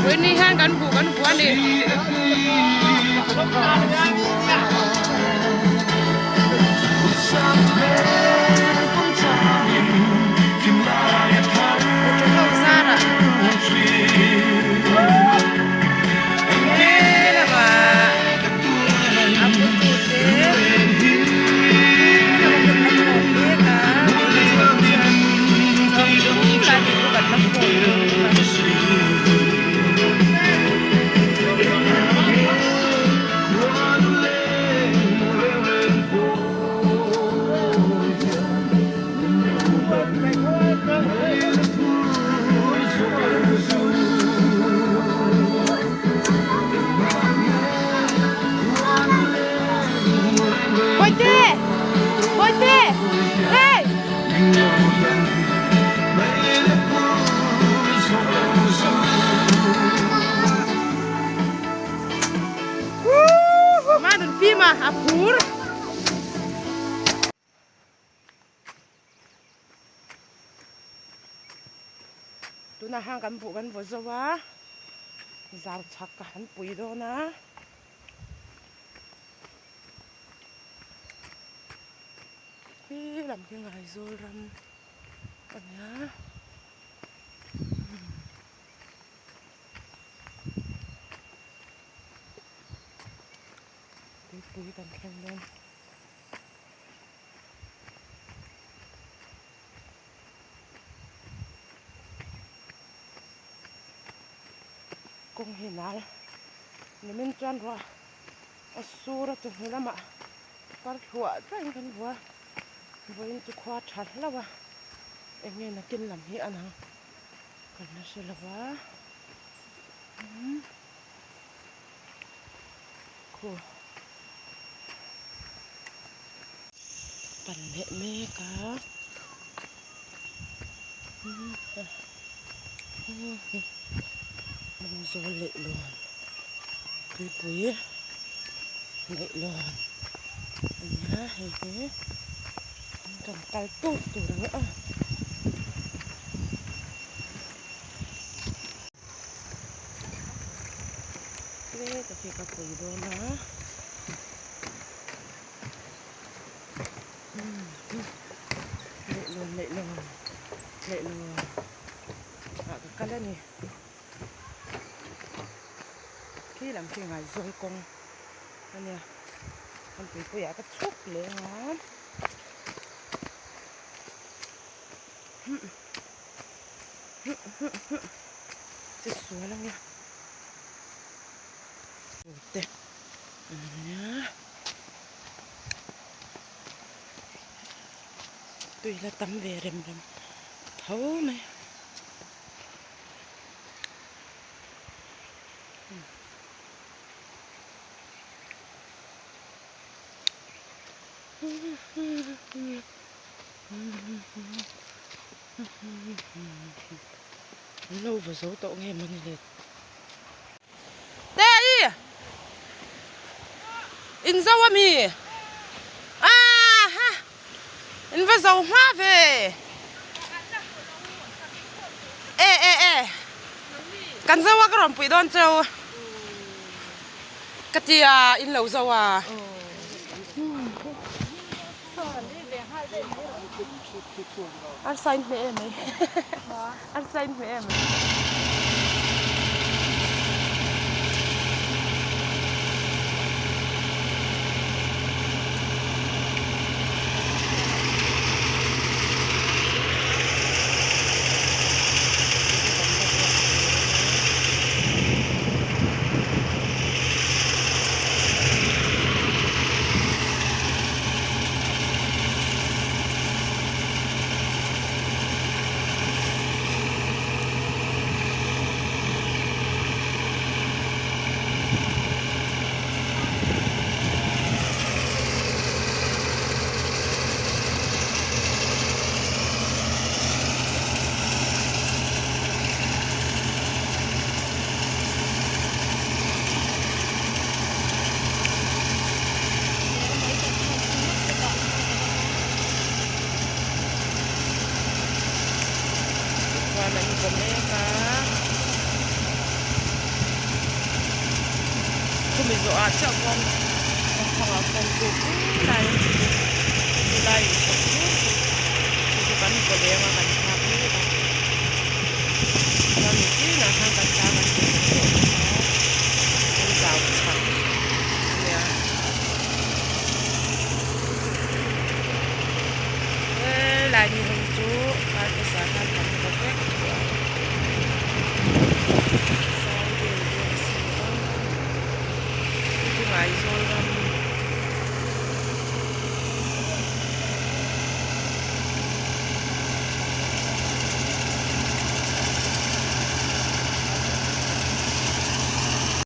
Với ni han kan bukan đi. Apur. Tu na hang kan bu kan bo zawa. Zar chak kan pui do na. Hi làm cái ngày rồi ram. Kan ya. Pui kan khen lên. Cùng hiện nay nếu mình chọn rồi asura cho người làm ạ bắt hỏa cho anh kan hỏa với chục khoa chặt là ba em nghe là kinh làm hiện nào còn nó sẽ là quá cool bản lệ mê cá mình rồi lệ luôn cái bụi lệ luôn nhá hay thế cầm tay tốt từ đó nữa thế tập thể cặp bụi đó nó lệ luôn à cái này nè khi làm cái ngày rồi con anh nè con bị cái cái thuốc lệ ngon chết suối lắm nha tệ nhá tuy là tắm về rầm thấu này lâu vừa giấu tội nghe mà này tê đi in dâu mi à ha in vừa dâu hoa về ê cần dâu cái rồng bụi đón châu cái gì à in lẩu dâu à ăn xanh với em ấy ăn xanh với em là như vậy mà không bị dọa chắc con hoặc là con cục này thì đây thì bắn của đeo mà bắn tháp như vậy và mình chỉ là hàng cắt giá bắn của con rào chẳng nha lại như hình chú và cái giá hàng bắn của phép sau điều điều gì đó cái máy rồi